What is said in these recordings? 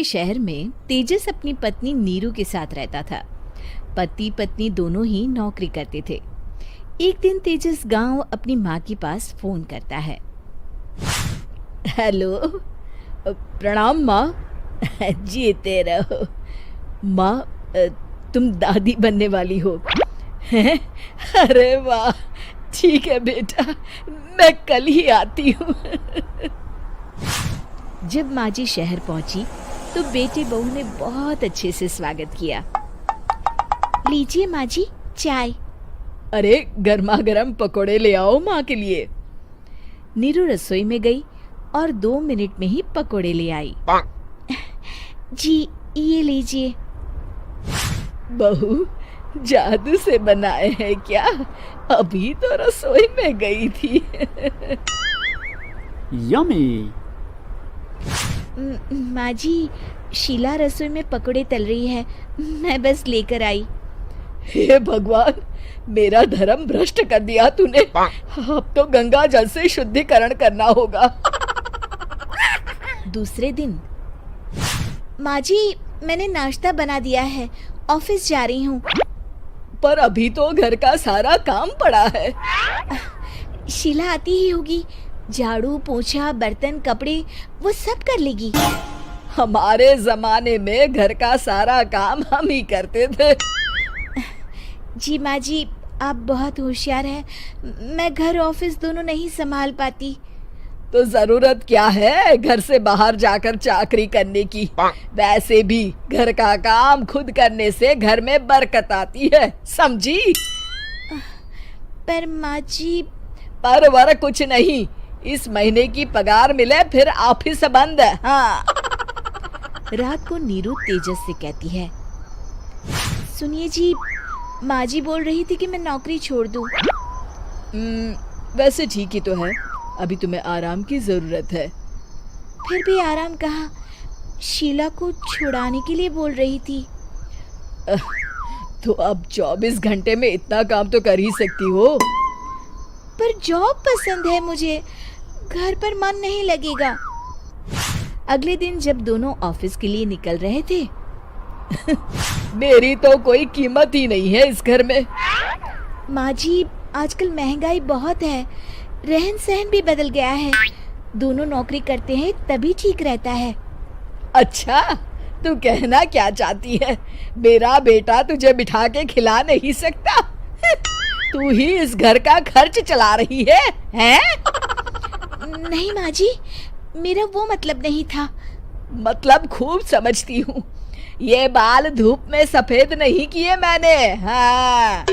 के शहर में तेजस अपनी पत्नी नीरू के साथ रहता था। पति पत्नी दोनों ही नौकरी करते थे। एक दिन तेजस गांव अपनी माँ के पास फोन करता है। हेलो, प्रणाम माँ। जीते रहो माँ, तुम दादी बनने वाली हो हैं? अरे वाह, ठीक है बेटा, मैं कल ही आती हूँ। जब माँ जी शहर पहुंची तो बेटे बहू ने बहुत अच्छे से स्वागत किया। लीजिए माँ जी चाय। अरे गर्मा गर्म पकोड़े ले आओ माँ के लिए। नीरू रसोई में गई और 2 मिनट में ही पकोड़े ले आई। जी ये लीजिए। बहू जादू से बनाए हैं क्या? अभी तो रसोई में गई थी। यम्मी। माँ जी, शीला रसोई में पकोड़े तल रही है, मैं बस लेकर आई। हे भगवान, मेरा धर्म भ्रष्ट कर दिया तूने। अब तो गंगा जल से शुद्धिकरण करना होगा। दूसरे दिन, माँ जी मैंने नाश्ता बना दिया है, ऑफिस जा रही हूँ। पर अभी तो घर का सारा काम पड़ा है। शीला आती ही होगी, झाड़ू पोछा बर्तन कपड़े वो सब कर लेगी। हमारे जमाने में घर का सारा काम हम ही करते थे। जी माँ जी, आप बहुत होशियार हैं, मैं घर ऑफिस दोनों नहीं संभाल पाती। तो जरूरत क्या है घर से बाहर जाकर चाकरी करने की? वैसे भी घर का काम खुद करने से घर में बरकत आती है, समझी? पर माँ जी। पर वर कुछ नहीं, इस महीने की पगार मिले फिर ऑफिस बंद है। हाँ। रात को नीरू तेजस से कहती है, सुनिए जी, माँ जी बोल रही थी कि मैं नौकरी छोड़ दूं। वैसे ठीक ही तो है, अभी तुम्हें आराम की जरूरत है। फिर भी आराम कहाँ, शीला को छुड़ाने के लिए बोल रही थी। तो अब 24 घंटे में इतना काम तो कर ही सकती हो। पर जॉब पसंद है मुझे, घर पर मन नहीं लगेगा। अगले दिन जब दोनों ऑफिस के लिए निकल रहे थे, मेरी तो कोई कीमत ही नहीं है इस घर में। माँ जी, आजकल महंगाई बहुत है, रहन सहन भी बदल गया है, दोनों नौकरी करते हैं तभी ठीक रहता है। अच्छा, तू कहना क्या चाहती है? मेरा बेटा तुझे बिठा के खिला नहीं सकता? तू ही इस घर का खर्च चला रही है, हैं? नहीं माँ जी, मेरा वो मतलब नहीं था। मतलब खूब समझती हूँ, ये बाल धूप में सफेद नहीं किए मैंने। हाँ।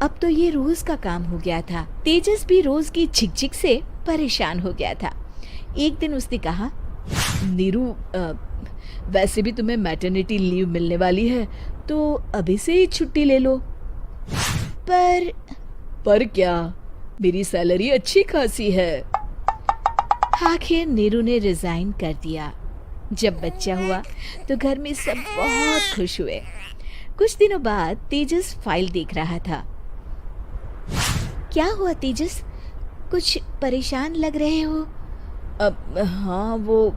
अब तो ये रोज का काम हो गया था। तेजस भी रोज की झिकझिक से परेशान हो गया था। एक दिन उसने कहा, नीरू, वैसे भी तुम्हें मैटरनिटी लीव मिलने वाली है, तो अभी से ही छुट्टी ले लो। पर क्या, मेरी सैलरी अच्छी खासी है। आखिर नीरू ने रिजाइन कर दिया। जब बच्चा हुआ तो घर में सब बहुत खुश हुए। कुछ दिनों बाद तेजस फाइल देख रहा था। क्या हुआ तेजस, कुछ परेशान लग रहे हो? हाँ, वो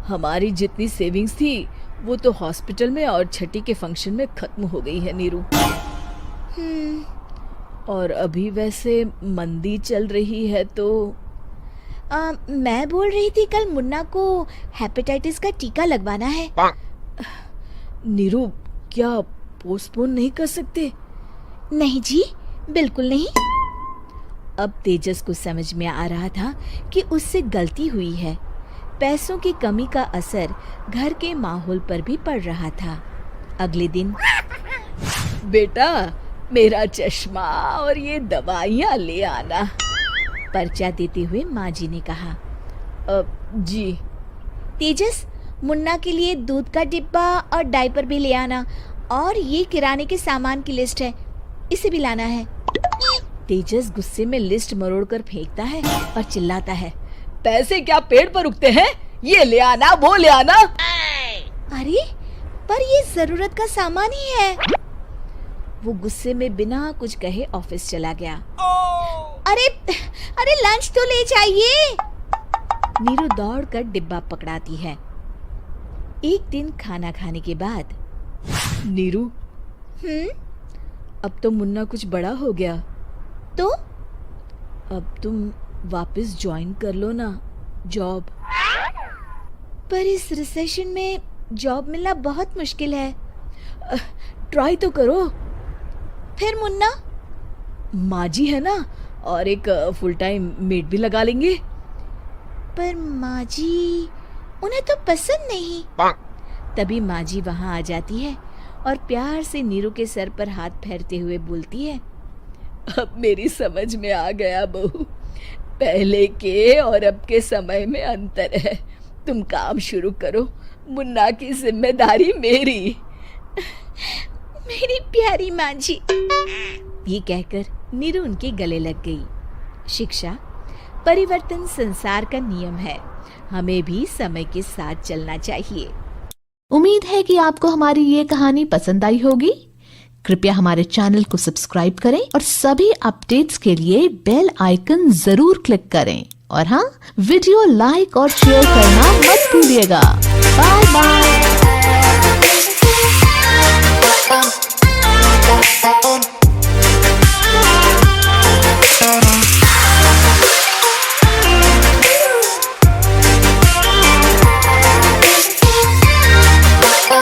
हमारी जितनी सेविंग्स थी वो तो हॉस्पिटल में और छठी के फंक्शन में खत्म हो गई है नीरू। और अभी वैसे मंदी चल रही है तो मैं बोल रही थी कल मुन्ना को हेपेटाइटिस का टीका लगवाना है। नीरू, क्या पोस्टपोन नहीं कर सकते? नहीं जी, बिल्कुल नहीं। अब तेजस को समझ में आ रहा था कि उससे गलती हुई है। पैसों की कमी का असर घर के माहौल पर भी पड़ रहा था। अगले दिन, बेटा मेरा चश्मा और ये दवाइयाँ ले आना, पर्चा देते हुए माँ जी ने कहा। जी। तेजस, मुन्ना के लिए दूध का डिब्बा और डायपर भी ले आना, और ये किराने के सामान की लिस्ट है, इसे भी लाना है। तेजस गुस्से में लिस्ट मरोड़कर फेंकता है और चिल्लाता है, पैसे क्या पेड़ पर उगते हैं? ये ले आना, वो ले आना। अरे पर ये जरूरत का सामान ही है। वो गुस्से में बिना कुछ कहे ऑफिस चला गया। अरे अरे लंच तो ले जाइए। नीरू दौड़कर डिब्बा पकड़ाती है। एक दिन खाना खाने के बाद, नीरू, अब तो मुन्ना कुछ बड़ा हो गया, तो अब तुम वापस ज्वाइन कर लो ना जॉब। पर इस रिसेशन में जॉब मिलना बहुत मुश्किल है। ट्राई तो करो। फिर मुन्ना, माँ जी है ना, और एक फुल टाइम मेड भी लगा लेंगे। पर माँ जी, उन्हें तो पसंद नहीं। तभी माँ जी वहाँ आ जाती है और प्यार से नीरू के सर पर हाथ फेरते हुए बोलती है, अब मेरी समझ में आ गया बहू, पहले के और अब के समय में अंतर है। तुम काम शुरू करो, मुन्ना की जिम्मेदारी मेरी। मेरी प्यारी माँ जी, ये कहकर नीरू उनके गले लग गई। शिक्षा, परिवर्तन संसार का नियम है, हमें भी समय के साथ चलना चाहिए। उम्मीद है कि आपको हमारी ये कहानी पसंद आई होगी। कृपया हमारे चैनल को सब्सक्राइब करें और सभी अपडेट्स के लिए बेल आइकन जरूर क्लिक करें। और हाँ, वीडियो लाइक और शेयर करना मत भूलिएगा।